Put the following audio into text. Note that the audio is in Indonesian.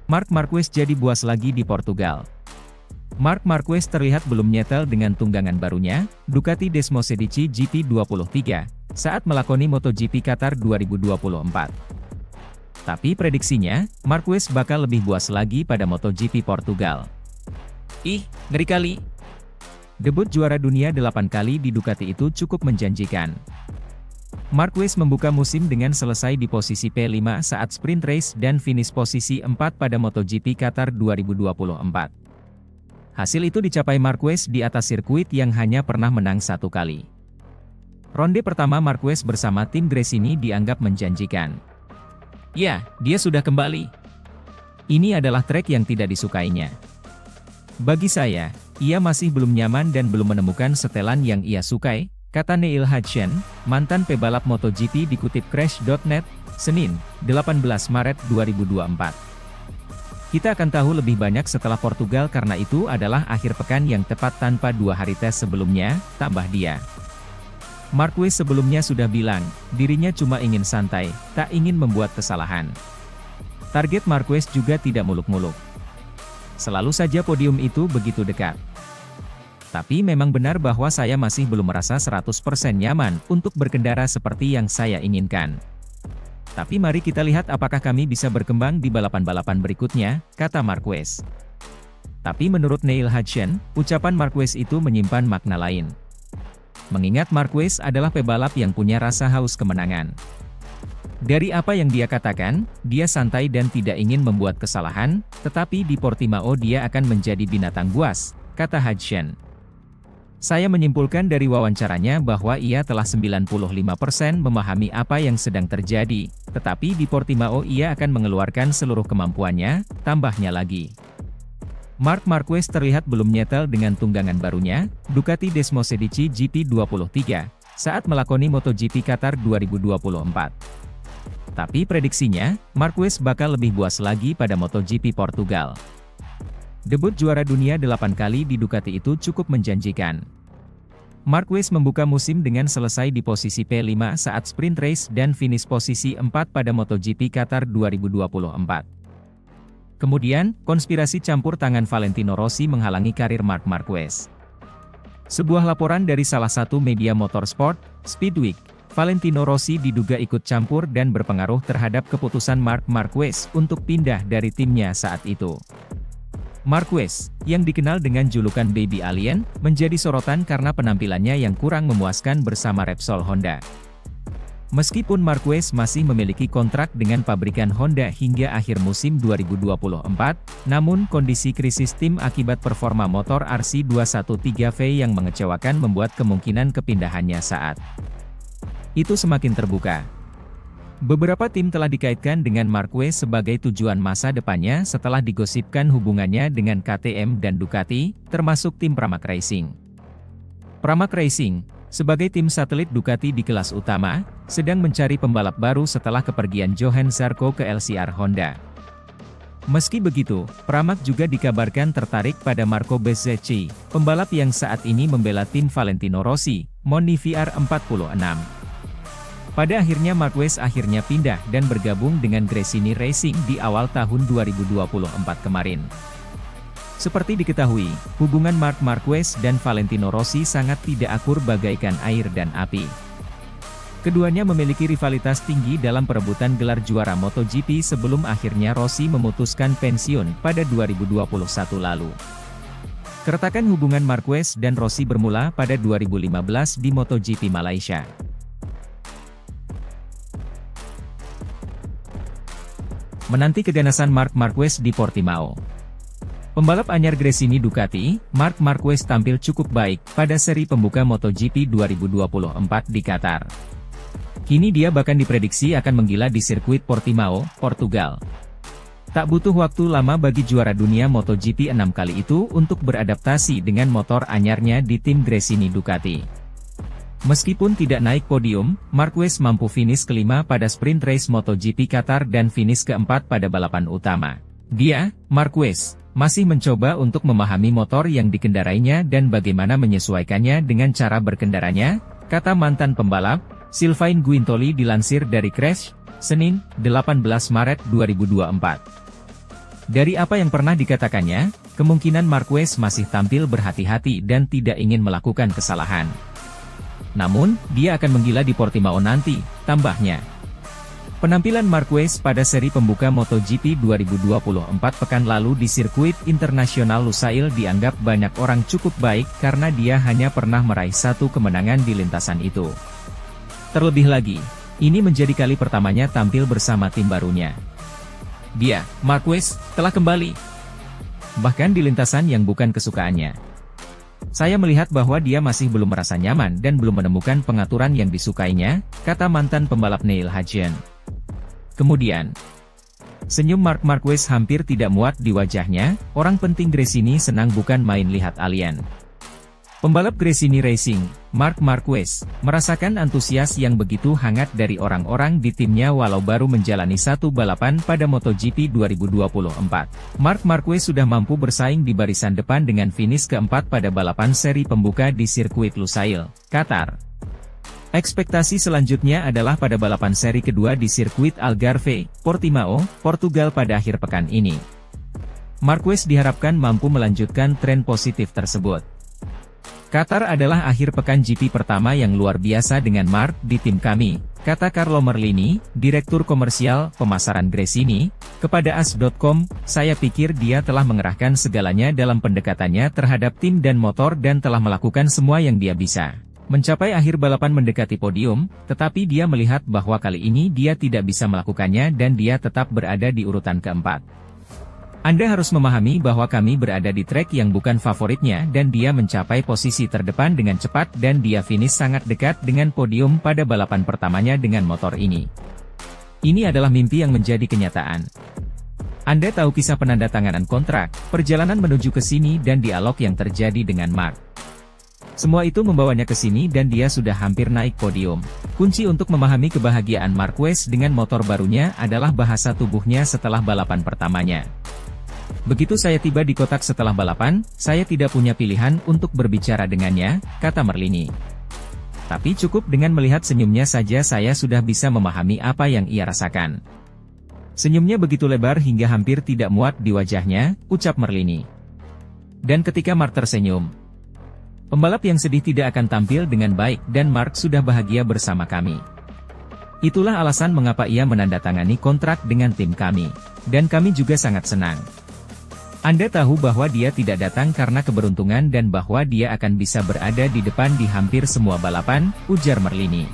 Marc Marquez jadi buas lagi di Portugal. Marc Marquez terlihat belum nyetel dengan tunggangan barunya, Ducati Desmosedici GP23, saat melakoni MotoGP Qatar 2024. Tapi prediksinya, Marquez bakal lebih buas lagi pada MotoGP Portugal. Ih, ngeri kali. Debut juara dunia 8 kali di Ducati itu cukup menjanjikan. Marquez membuka musim dengan selesai di posisi P5 saat sprint race dan finish posisi 4 pada MotoGP Qatar 2024. Hasil itu dicapai Marquez di atas sirkuit yang hanya pernah menang 1 kali. Ronde pertama Marquez bersama tim Gresini dianggap menjanjikan. Ya, dia sudah kembali. Ini adalah trek yang tidak disukainya. Bagi saya, ia masih belum nyaman dan belum menemukan setelan yang ia sukai, kata Neil Hudson, mantan pebalap MotoGP dikutip Crash.net, Senin, 18 Maret 2024. Kita akan tahu lebih banyak setelah Portugal karena itu adalah akhir pekan yang tepat tanpa 2 hari tes sebelumnya, tambah dia. Marquez sebelumnya sudah bilang, dirinya cuma ingin santai, tak ingin membuat kesalahan. Target Marquez juga tidak muluk-muluk. Selalu saja podium itu begitu dekat. Tapi memang benar bahwa saya masih belum merasa 100% nyaman untuk berkendara seperti yang saya inginkan. Tapi mari kita lihat apakah kami bisa berkembang di balapan-balapan berikutnya, kata Marquez. Tapi menurut Neil Hudson, ucapan Marquez itu menyimpan makna lain. Mengingat Marquez adalah pebalap yang punya rasa haus kemenangan. Dari apa yang dia katakan, dia santai dan tidak ingin membuat kesalahan, tetapi di Portimao dia akan menjadi binatang buas, kata Hudson. Saya menyimpulkan dari wawancaranya bahwa ia telah 95% memahami apa yang sedang terjadi, tetapi di Portimao ia akan mengeluarkan seluruh kemampuannya, tambahnya lagi. Marc Marquez terlihat belum nyetel dengan tunggangan barunya, Ducati Desmosedici GP23, saat melakoni MotoGP Qatar 2024. Tapi prediksinya, Marquez bakal lebih buas lagi pada MotoGP Portugal. Debut juara dunia 8 kali di Ducati itu cukup menjanjikan. Marquez membuka musim dengan selesai di posisi P5 saat sprint race dan finish posisi 4 pada MotoGP Qatar 2024. Kemudian, konspirasi campur tangan Valentino Rossi menghalangi karir Marc Marquez. Sebuah laporan dari salah satu media motorsport, Speedweek, Valentino Rossi diduga ikut campur dan berpengaruh terhadap keputusan Marc Marquez untuk pindah dari timnya saat itu. Marquez, yang dikenal dengan julukan Baby Alien, menjadi sorotan karena penampilannya yang kurang memuaskan bersama Repsol Honda. Meskipun Marquez masih memiliki kontrak dengan pabrikan Honda hingga akhir musim 2024, namun kondisi krisis tim akibat performa motor RC213V yang mengecewakan membuat kemungkinan kepindahannya saat itu semakin terbuka. Beberapa tim telah dikaitkan dengan Marquez sebagai tujuan masa depannya setelah digosipkan hubungannya dengan KTM dan Ducati, termasuk tim Pramac Racing. Pramac Racing, sebagai tim satelit Ducati di kelas utama, sedang mencari pembalap baru setelah kepergian Johann Zarco ke LCR Honda. Meski begitu, Pramac juga dikabarkan tertarik pada Marco Bezzecchi, pembalap yang saat ini membela tim Valentino Rossi, Moni VR46. Pada akhirnya Marquez akhirnya pindah dan bergabung dengan Gresini Racing di awal tahun 2024 kemarin. Seperti diketahui, hubungan Marc Marquez dan Valentino Rossi sangat tidak akur bagaikan air dan api. Keduanya memiliki rivalitas tinggi dalam perebutan gelar juara MotoGP sebelum akhirnya Rossi memutuskan pensiun pada 2021 lalu. Keretakan hubungan Marquez dan Rossi bermula pada 2015 di MotoGP Malaysia. Menanti keganasan Marc Marquez di Portimao. Pembalap anyar Gresini Ducati, Marc Marquez tampil cukup baik pada seri pembuka MotoGP 2024 di Qatar. Kini dia bahkan diprediksi akan menggila di sirkuit Portimao, Portugal. Tak butuh waktu lama bagi juara dunia MotoGP 6 kali itu untuk beradaptasi dengan motor anyarnya di tim Gresini Ducati. Meskipun tidak naik podium, Marquez mampu finish kelima pada sprint race MotoGP Qatar dan finish keempat pada balapan utama. Dia, Marquez, masih mencoba untuk memahami motor yang dikendarainya dan bagaimana menyesuaikannya dengan cara berkendaranya, kata mantan pembalap, Sylvain Guintoli dilansir dari Crash, Senin, 18 Maret 2024. Dari apa yang pernah dikatakannya, kemungkinan Marquez masih tampil berhati-hati dan tidak ingin melakukan kesalahan. Namun, dia akan menggila di Portimao nanti, tambahnya. Penampilan Marquez pada seri pembuka MotoGP 2024 pekan lalu di sirkuit internasional Lusail dianggap banyak orang cukup baik karena dia hanya pernah meraih satu kemenangan di lintasan itu. Terlebih lagi, ini menjadi kali pertamanya tampil bersama tim barunya. Dia, Marquez, telah kembali. Bahkan di lintasan yang bukan kesukaannya. Saya melihat bahwa dia masih belum merasa nyaman dan belum menemukan pengaturan yang disukainya, kata mantan pembalap Neil Hadjian. Kemudian, senyum Marc Marquez hampir tidak muat di wajahnya, orang penting Gresini senang bukan main lihat alien. Pembalap Gresini Racing, Marc Marquez, merasakan antusias yang begitu hangat dari orang-orang di timnya walau baru menjalani satu balapan pada MotoGP 2024. Marc Marquez sudah mampu bersaing di barisan depan dengan finish keempat pada balapan seri pembuka di sirkuit Lusail, Qatar. Ekspektasi selanjutnya adalah pada balapan seri kedua di sirkuit Algarve, Portimao, Portugal pada akhir pekan ini. Marquez diharapkan mampu melanjutkan tren positif tersebut. Qatar adalah akhir pekan GP pertama yang luar biasa dengan Marc di tim kami, kata Carlo Merlini, Direktur Komersial Pemasaran Gresini, kepada AS.com, saya pikir dia telah mengerahkan segalanya dalam pendekatannya terhadap tim dan motor dan telah melakukan semua yang dia bisa. Mencapai akhir balapan mendekati podium, tetapi dia melihat bahwa kali ini dia tidak bisa melakukannya dan dia tetap berada di urutan keempat. Anda harus memahami bahwa kami berada di trek yang bukan favoritnya dan dia mencapai posisi terdepan dengan cepat dan dia finish sangat dekat dengan podium pada balapan pertamanya dengan motor ini. Ini adalah mimpi yang menjadi kenyataan. Anda tahu kisah penandatanganan kontrak, perjalanan menuju ke sini dan dialog yang terjadi dengan Marc. Semua itu membawanya ke sini dan dia sudah hampir naik podium. Kunci untuk memahami kebahagiaan Marquez dengan motor barunya adalah bahasa tubuhnya setelah balapan pertamanya. Begitu saya tiba di kotak setelah balapan, saya tidak punya pilihan untuk berbicara dengannya, kata Merlini. Tapi cukup dengan melihat senyumnya saja saya sudah bisa memahami apa yang ia rasakan. Senyumnya begitu lebar hingga hampir tidak muat di wajahnya, ucap Merlini. Dan ketika Marc tersenyum, pembalap yang sedih tidak akan tampil dengan baik dan Marc sudah bahagia bersama kami. Itulah alasan mengapa ia menandatangani kontrak dengan tim kami. Dan kami juga sangat senang. Anda tahu bahwa dia tidak datang karena keberuntungan dan bahwa dia akan bisa berada di depan di hampir semua balapan, ujar Merlini.